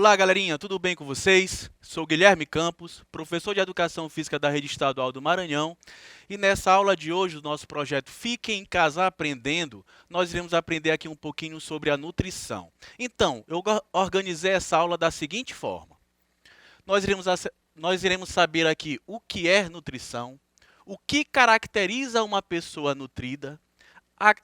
Olá, galerinha, tudo bem com vocês? Sou Guilherme Campos, professor de Educação Física da Rede Estadual do Maranhão, e nessa aula de hoje do nosso projeto Fique em Casa Aprendendo, nós iremos aprender aqui um pouquinho sobre a nutrição. Então, eu organizei essa aula da seguinte forma. Nós iremos saber aqui o que é nutrição, o que caracteriza uma pessoa nutrida,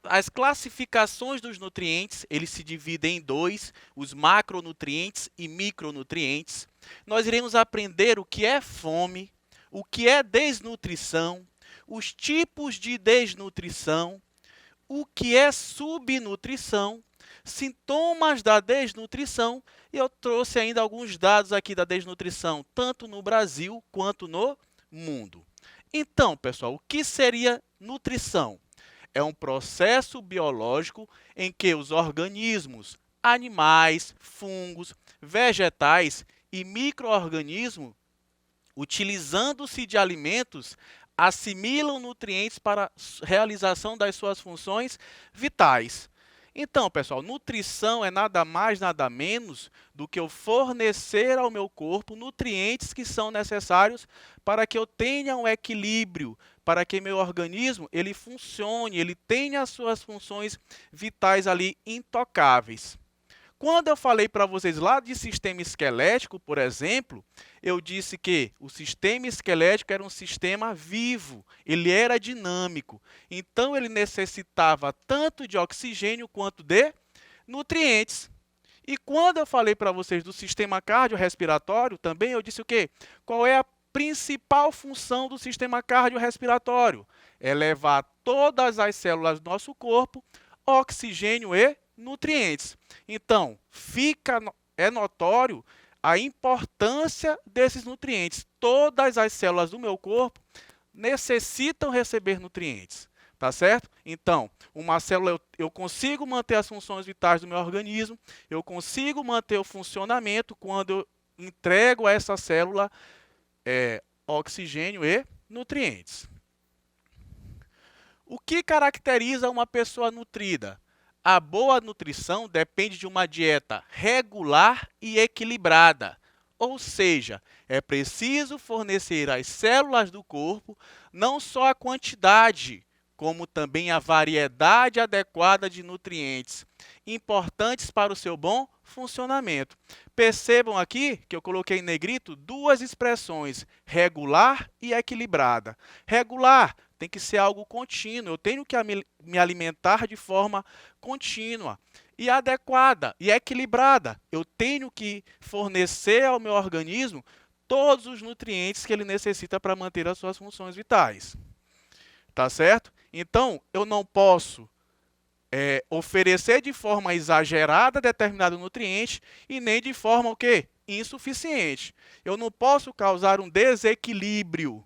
as classificações dos nutrientes, eles se dividem em dois, os macronutrientes e micronutrientes. Nós iremos aprender o que é fome, o que é desnutrição, os tipos de desnutrição, o que é subnutrição, sintomas da desnutrição, e eu trouxe ainda alguns dados aqui da desnutrição, tanto no Brasil quanto no mundo. Então, pessoal, o que seria nutrição? É um processo biológico em que os organismos, animais, fungos, vegetais e micro-organismos, utilizando-se de alimentos, assimilam nutrientes para a realização das suas funções vitais. Então, pessoal, nutrição é nada mais, nada menos do que eu fornecer ao meu corpo nutrientes que são necessários para que eu tenha um equilíbrio, para que meu organismo ele funcione, ele tenha as suas funções vitais ali intocáveis. Quando eu falei para vocês lá de sistema esquelético, por exemplo, eu disse que o sistema esquelético era um sistema vivo, ele era dinâmico. Então, ele necessitava tanto de oxigênio quanto de nutrientes. E quando eu falei para vocês do sistema cardiorrespiratório, também eu disse o quê? Qual é a principal função do sistema cardiorrespiratório? É levar todas as células do nosso corpo oxigênio e nutrientes. Então, é notório a importância desses nutrientes. Todas as células do meu corpo necessitam receber nutrientes, tá certo? Então, uma célula eu consigo manter as funções vitais do meu organismo, eu consigo manter o funcionamento quando eu entrego a essa célula oxigênio e nutrientes. O que caracteriza uma pessoa nutrida? A boa nutrição depende de uma dieta regular e equilibrada, ou seja, é preciso fornecer às células do corpo não só a quantidade, como também a variedade adequada de nutrientes, importantes para o seu bom funcionamento. Percebam aqui que eu coloquei em negrito duas expressões, regular e equilibrada. Regular tem que ser algo contínuo, eu tenho que me alimentar de forma contínua. E adequada e equilibrada, eu tenho que fornecer ao meu organismo todos os nutrientes que ele necessita para manter as suas funções vitais. Tá certo? Então, eu não posso oferecer de forma exagerada determinado nutriente e nem de forma o quê? Insuficiente. Eu não posso causar um desequilíbrio.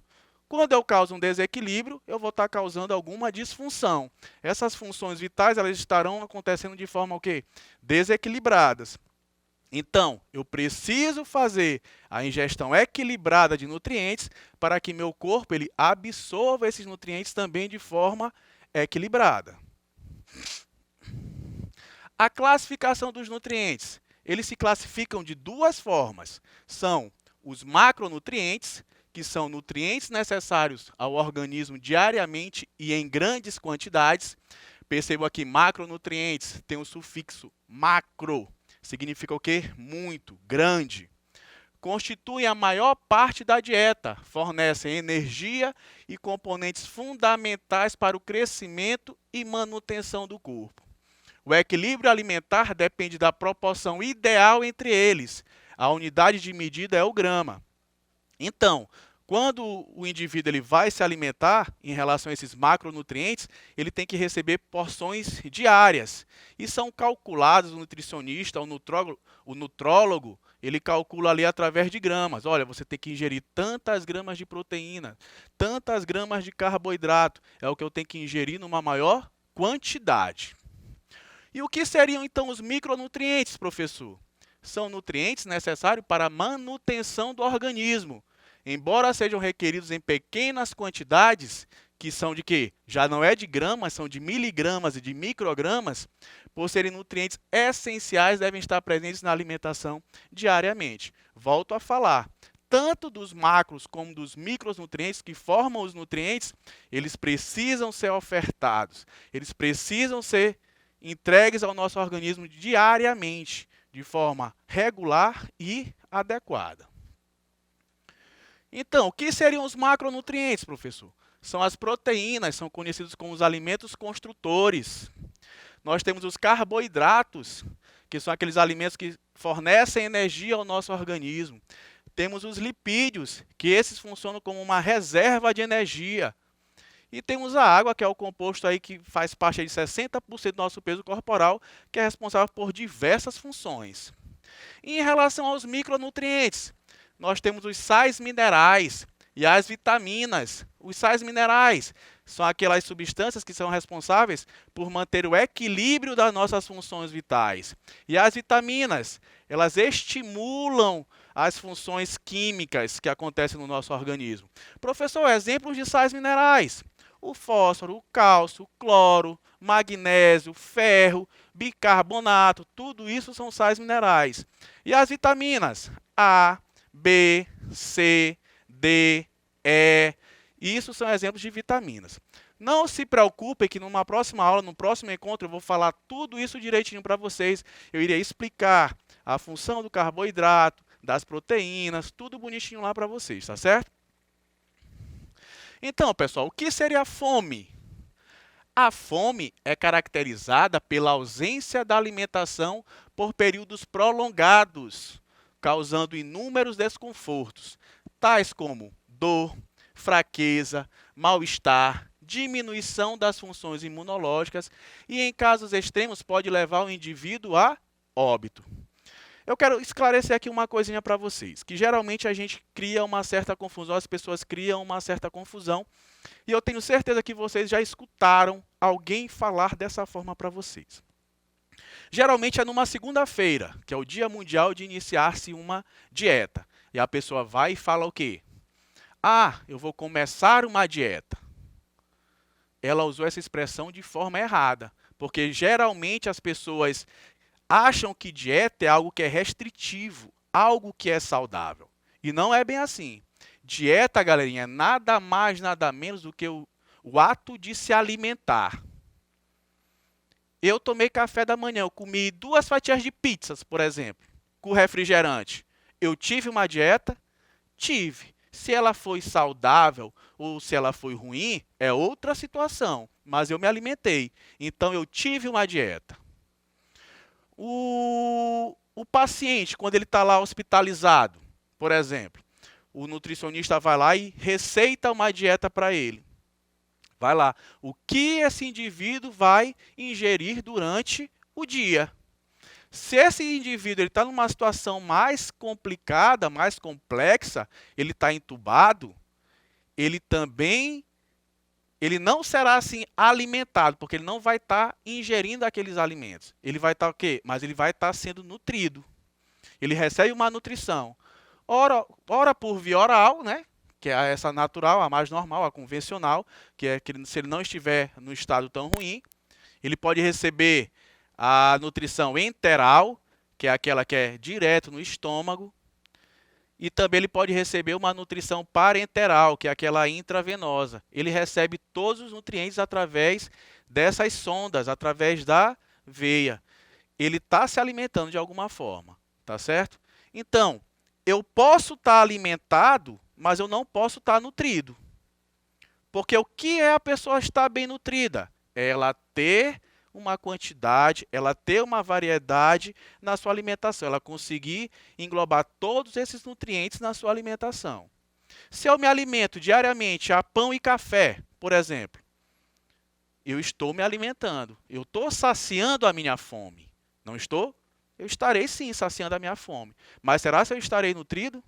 Quando eu causo um desequilíbrio, eu vou estar causando alguma disfunção. Essas funções vitais elas estarão acontecendo de forma o quê? Desequilibradas. Então, eu preciso fazer a ingestão equilibrada de nutrientes para que meu corpo ele absorva esses nutrientes também de forma equilibrada. A classificação dos nutrientes. Eles se classificam de duas formas. São os macronutrientes, que são nutrientes necessários ao organismo diariamente e em grandes quantidades. Percebam aqui, macronutrientes tem o sufixo macro, significa o quê? Muito, grande. Constituem a maior parte da dieta, fornecem energia e componentes fundamentais para o crescimento e manutenção do corpo. O equilíbrio alimentar depende da proporção ideal entre eles. A unidade de medida é o grama. Então, quando o indivíduo ele vai se alimentar em relação a esses macronutrientes, ele tem que receber porções diárias. E são calculados, o nutricionista, o nutrólogo, ele calcula ali através de gramas. Olha, você tem que ingerir tantas gramas de proteína, tantas gramas de carboidrato. É o que eu tenho que ingerir numa maior quantidade. E o que seriam então os micronutrientes, professor? São nutrientes necessários para a manutenção do organismo. Embora sejam requeridos em pequenas quantidades, que são de quê? Já não é de gramas, são de miligramas e de microgramas, por serem nutrientes essenciais, devem estar presentes na alimentação diariamente. Volto a falar, tanto dos macros como dos micronutrientes que formam os nutrientes, eles precisam ser ofertados, eles precisam ser entregues ao nosso organismo diariamente, de forma regular e adequada. Então, o que seriam os macronutrientes, professor? São as proteínas, são conhecidos como os alimentos construtores. Nós temos os carboidratos, que são aqueles alimentos que fornecem energia ao nosso organismo. Temos os lipídios, que esses funcionam como uma reserva de energia. E temos a água, que é o composto aí que faz parte de 60% do nosso peso corporal, que é responsável por diversas funções. E em relação aos micronutrientes, nós temos os sais minerais e as vitaminas. Os sais minerais são aquelas substâncias que são responsáveis por manter o equilíbrio das nossas funções vitais. E as vitaminas, elas estimulam as funções químicas que acontecem no nosso organismo. Professor, exemplos de sais minerais: o fósforo, o cálcio, o cloro, magnésio, ferro, bicarbonato, tudo isso são sais minerais. E as vitaminas A, B, C, D, E, isso são exemplos de vitaminas. Não se preocupem que numa próxima aula, no próximo encontro, eu vou falar tudo isso direitinho para vocês. Eu irei explicar a função do carboidrato, das proteínas, tudo bonitinho lá para vocês, tá certo? Então, pessoal, o que seria a fome? A fome é caracterizada pela ausência da alimentação por períodos prolongados, causando inúmeros desconfortos, tais como dor, fraqueza, mal-estar, diminuição das funções imunológicas e, em casos extremos, pode levar o indivíduo a óbito. Eu quero esclarecer aqui uma coisinha para vocês, que geralmente a gente cria uma certa confusão, as pessoas criam uma certa confusão, e eu tenho certeza que vocês já escutaram alguém falar dessa forma para vocês. Geralmente é numa segunda-feira, que é o Dia Mundial de iniciar-se uma dieta. E a pessoa vai e fala o quê? Ah, eu vou começar uma dieta. Ela usou essa expressão de forma errada, porque geralmente as pessoas acham que dieta é algo que é restritivo, algo que é saudável. E não é bem assim. Dieta, galerinha, é nada mais, nada menos do que o ato de se alimentar. Eu tomei café da manhã, eu comi 2 fatias de pizzas, por exemplo, com refrigerante. Eu tive uma dieta? Tive. Se ela foi saudável ou se ela foi ruim, é outra situação. Mas eu me alimentei. Então, eu tive uma dieta. O paciente, quando ele está lá hospitalizado, por exemplo, o nutricionista vai lá e receita uma dieta para ele. Vai lá, o que esse indivíduo vai ingerir durante o dia. Se esse indivíduo está numa situação mais complicada, mais complexa, ele está entubado, ele não será assim alimentado, porque ele não vai estar ingerindo aqueles alimentos. Ele vai estar o quê? Mas ele vai estar sendo nutrido. Ele recebe uma nutrição. Ora por via oral, né? Que é essa natural, a mais normal, a convencional, que é que se ele não estiver no estado tão ruim, ele pode receber a nutrição enteral, que é aquela que é direto no estômago, e também ele pode receber uma nutrição parenteral, que é aquela intravenosa. Ele recebe todos os nutrientes através dessas sondas, através da veia. Ele está se alimentando de alguma forma, tá certo? Então, eu posso estar alimentado, mas eu não posso estar nutrido. Porque o que é a pessoa estar bem nutrida? É ela ter uma quantidade, ela ter uma variedade na sua alimentação, ela conseguir englobar todos esses nutrientes na sua alimentação. Se eu me alimento diariamente a pão e café, por exemplo, eu estou me alimentando, eu estou saciando a minha fome. Não estou? Eu estarei sim saciando a minha fome. Mas será que eu estarei nutrido?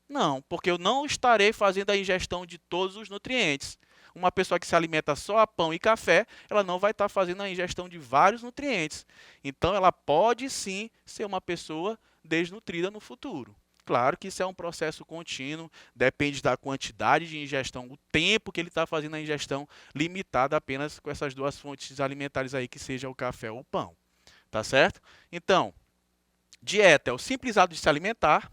Não, porque eu não estarei fazendo a ingestão de todos os nutrientes. Uma pessoa que se alimenta só a pão e café, ela não vai estar fazendo a ingestão de vários nutrientes. Então, ela pode sim ser uma pessoa desnutrida no futuro. Claro que isso é um processo contínuo, depende da quantidade de ingestão, o tempo que ele está fazendo a ingestão, limitada apenas com essas duas fontes alimentares aí, que seja o café ou o pão. Tá certo? Então, dieta é o simples ato de se alimentar.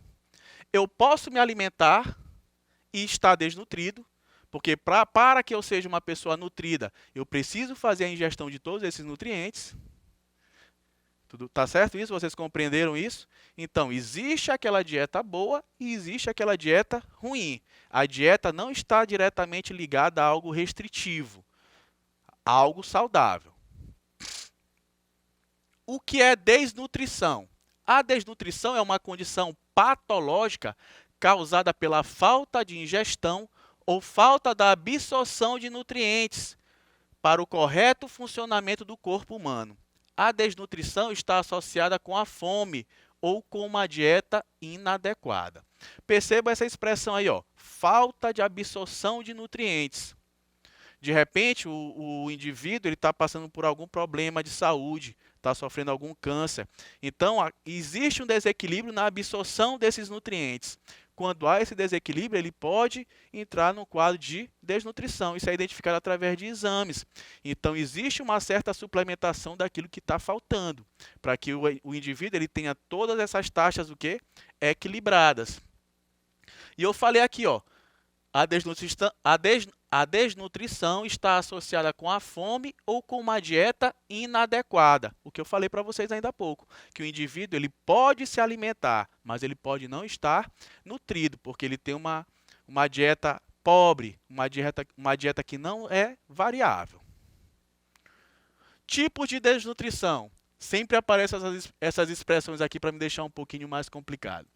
Eu posso me alimentar e estar desnutrido, porque para que eu seja uma pessoa nutrida, eu preciso fazer a ingestão de todos esses nutrientes. Tudo tá certo isso? Vocês compreenderam isso? Então, existe aquela dieta boa e existe aquela dieta ruim. A dieta não está diretamente ligada a algo restritivo, a algo saudável. O que é desnutrição? A desnutrição é uma condição patológica causada pela falta de ingestão ou falta da absorção de nutrientes para o correto funcionamento do corpo humano. A desnutrição está associada com a fome ou com uma dieta inadequada. Perceba essa expressão aí, ó, falta de absorção de nutrientes. De repente, o indivíduo está passando por algum problema de saúde, está sofrendo algum câncer. Então, existe um desequilíbrio na absorção desses nutrientes. Quando há esse desequilíbrio, ele pode entrar no quadro de desnutrição. Isso é identificado através de exames. Então, existe uma certa suplementação daquilo que está faltando, para que o indivíduo ele tenha todas essas taxas o quê? Equilibradas. E eu falei aqui, ó, a desnutrição está associada com a fome ou com uma dieta inadequada. O que eu falei para vocês ainda há pouco, que o indivíduo ele pode se alimentar, mas ele pode não estar nutrido, porque ele tem uma dieta pobre, uma dieta que não é variável. Tipos de desnutrição. Sempre aparecem essas expressões aqui para me deixar um pouquinho mais complicado.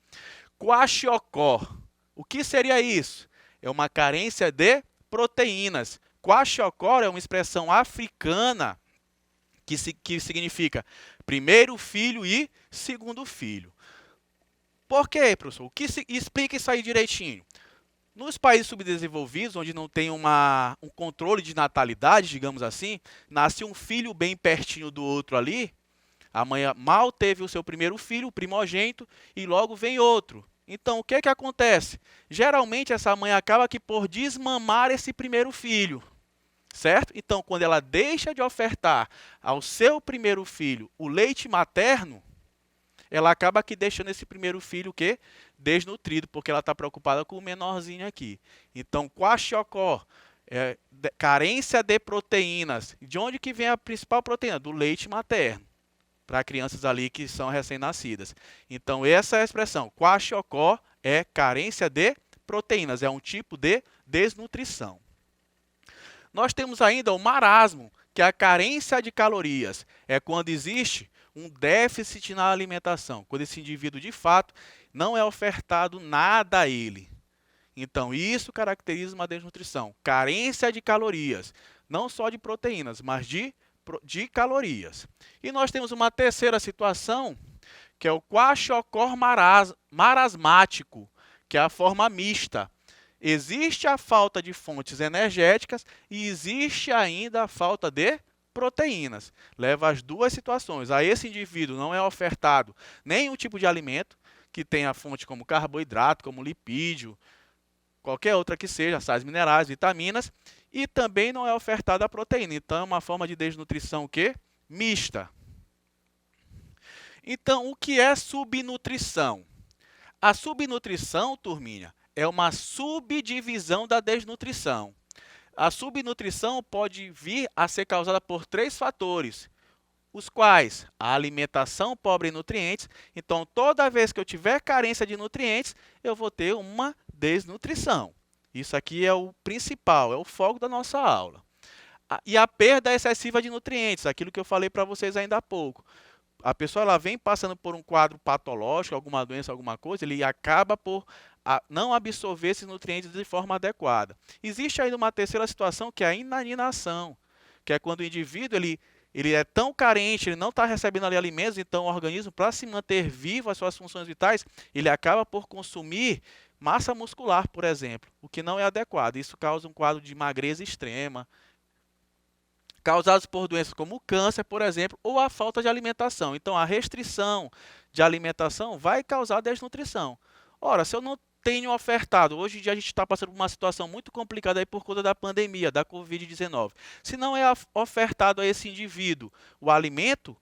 Kwashiorkor. O que seria isso? É uma carência de proteínas. Kwashiorkor é uma expressão africana que significa primeiro filho e segundo filho. Por quê, professor? Explica isso aí direitinho. Nos países subdesenvolvidos, onde não tem um controle de natalidade, digamos assim, nasce um filho bem pertinho do outro ali, a mãe mal teve o seu primeiro filho, o primogênito, e logo vem outro. Então, o que acontece? Geralmente, essa mãe acaba que por desmamar esse primeiro filho, certo? Então, quando ela deixa de ofertar ao seu primeiro filho o leite materno, ela acaba que deixando esse primeiro filho o quê? Desnutrido, porque ela está preocupada com o menorzinho aqui. Então, kwashiorkor, carência de proteínas. De onde que vem a principal proteína? Do leite materno, para crianças ali que são recém-nascidas. Então, essa é a expressão. Kwashiorkor é carência de proteínas, é um tipo de desnutrição. Nós temos ainda o marasmo, que é a carência de calorias. É quando existe um déficit na alimentação, quando esse indivíduo, de fato, não é ofertado nada a ele. Então, isso caracteriza uma desnutrição. Carência de calorias, não só de proteínas, mas de calorias. E nós temos uma terceira situação, que é o kwashiorkor marasmático, que é a forma mista. Existe a falta de fontes energéticas e existe ainda a falta de proteínas. Leva às duas situações. A esse indivíduo não é ofertado nenhum tipo de alimento que tenha fonte como carboidrato, como lipídio, qualquer outra que seja, sais minerais, vitaminas, e também não é ofertada a proteína. Então, é uma forma de desnutrição o quê? Mista. Então, o que é subnutrição? A subnutrição, turminha, é uma subdivisão da desnutrição. A subnutrição pode vir a ser causada por 3 fatores, os quais a alimentação pobre em nutrientes. Então, toda vez que eu tiver carência de nutrientes, eu vou ter uma desnutrição. Isso aqui é o principal, é o foco da nossa aula. E a perda excessiva de nutrientes, aquilo que eu falei para vocês ainda há pouco. A pessoa ela vem passando por um quadro patológico, alguma doença, alguma coisa, ele acaba por não absorver esses nutrientes de forma adequada. Existe ainda uma terceira situação, que é a inanição, que é quando o indivíduo ele é tão carente, ele não está recebendo ali alimentos, então o organismo, para se manter vivo as suas funções vitais, ele acaba por consumir massa muscular, por exemplo, o que não é adequado. Isso causa um quadro de magreza extrema, causados por doenças como o câncer, por exemplo, ou a falta de alimentação. Então, a restrição de alimentação vai causar desnutrição. Ora, se eu não tenho ofertado, hoje em dia a gente está passando por uma situação muito complicada aí por conta da pandemia, da Covid-19. Se não é ofertado a esse indivíduo o alimento,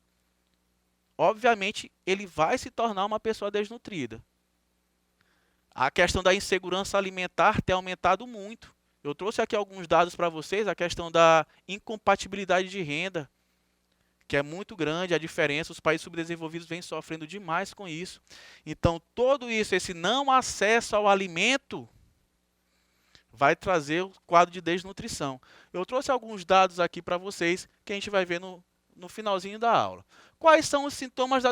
obviamente ele vai se tornar uma pessoa desnutrida. A questão da insegurança alimentar tem aumentado muito. Eu trouxe aqui alguns dados para vocês, a questão da incompatibilidade de renda, que é muito grande a diferença, os países subdesenvolvidos vêm sofrendo demais com isso. Então, tudo isso, esse não acesso ao alimento, vai trazer o quadro de desnutrição. Eu trouxe alguns dados aqui para vocês, que a gente vai ver no finalzinho da aula. Quais são os sintomas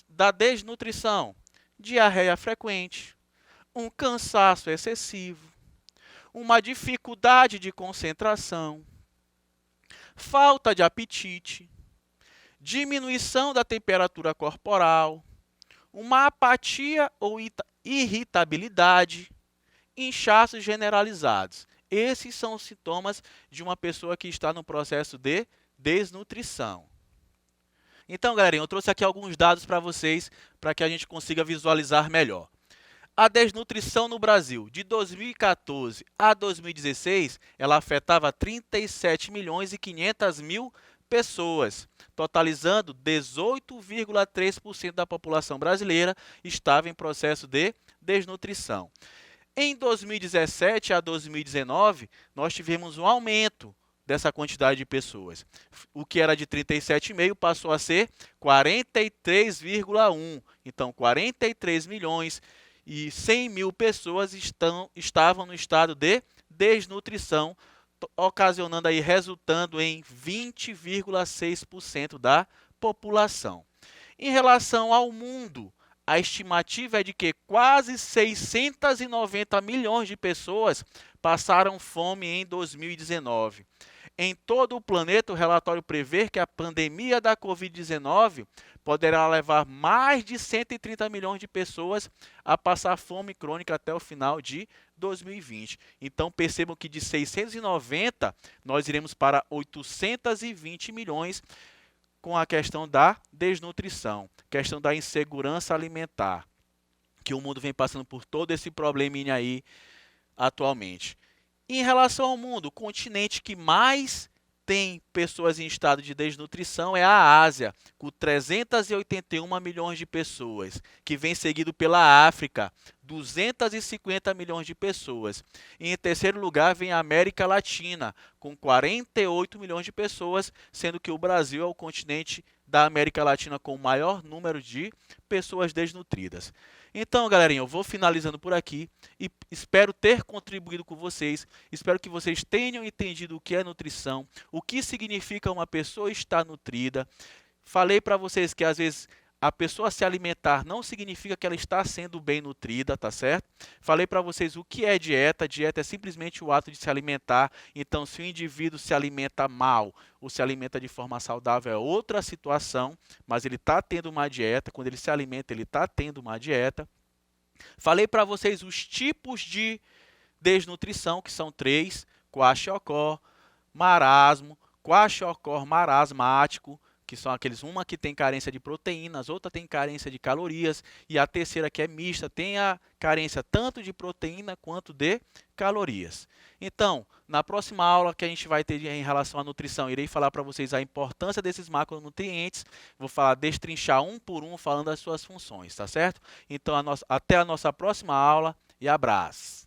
da desnutrição? Diarreia frequente, um cansaço excessivo, uma dificuldade de concentração, falta de apetite, diminuição da temperatura corporal, uma apatia ou irritabilidade, inchaços generalizados. Esses são os sintomas de uma pessoa que está no processo de desnutrição. Então, galerinha, eu trouxe aqui alguns dados para vocês, para que a gente consiga visualizar melhor. A desnutrição no Brasil, de 2014 a 2016, ela afetava 37 milhões e 500 mil pessoas, totalizando 18,3% da população brasileira estava em processo de desnutrição. Em 2017 a 2019, nós tivemos um aumento dessa quantidade de pessoas. O que era de 37,5 passou a ser 43,1. Então, 43 milhões e 100 mil pessoas estavam no estado de desnutrição, ocasionando aí, resultando em 20,6% da população. Em relação ao mundo, a estimativa é de que quase 690 milhões de pessoas passaram fome em 2019. Em todo o planeta, o relatório prevê que a pandemia da Covid-19 poderá levar mais de 130 milhões de pessoas a passar fome crônica até o final de 2020. Então, percebam que de 690, nós iremos para 820 milhões com a questão da desnutrição, questão da insegurança alimentar, que o mundo vem passando por todo esse probleminha aí atualmente. Em relação ao mundo, o continente que mais tem pessoas em estado de desnutrição é a Ásia, com 381 milhões de pessoas, que vem seguido pela África, 250 milhões de pessoas. E em terceiro lugar vem a América Latina, com 48 milhões de pessoas, sendo que o Brasil é o continente da América Latina com o maior número de pessoas desnutridas. Então, galerinha, eu vou finalizando por aqui e espero ter contribuído com vocês. Espero que vocês tenham entendido o que é nutrição, o que significa uma pessoa estar nutrida. Falei para vocês que às vezes a pessoa se alimentar não significa que ela está sendo bem nutrida, tá certo? Falei para vocês o que é dieta. Dieta é simplesmente o ato de se alimentar. Então, se o indivíduo se alimenta mal ou se alimenta de forma saudável é outra situação, mas ele está tendo uma dieta. Quando ele se alimenta, ele está tendo uma dieta. Falei para vocês os tipos de desnutrição, que são 3, kwashiorkor, marasmo, kwashiorkor marasmático, que são aqueles, uma que tem carência de proteínas, outra tem carência de calorias, e a terceira que é mista, tem a carência tanto de proteína quanto de calorias. Então, na próxima aula que a gente vai ter em relação à nutrição, irei falar para vocês a importância desses macronutrientes, vou falar, destrinchar um por um, falando as suas funções, tá certo? Então, até a nossa próxima aula e abraço!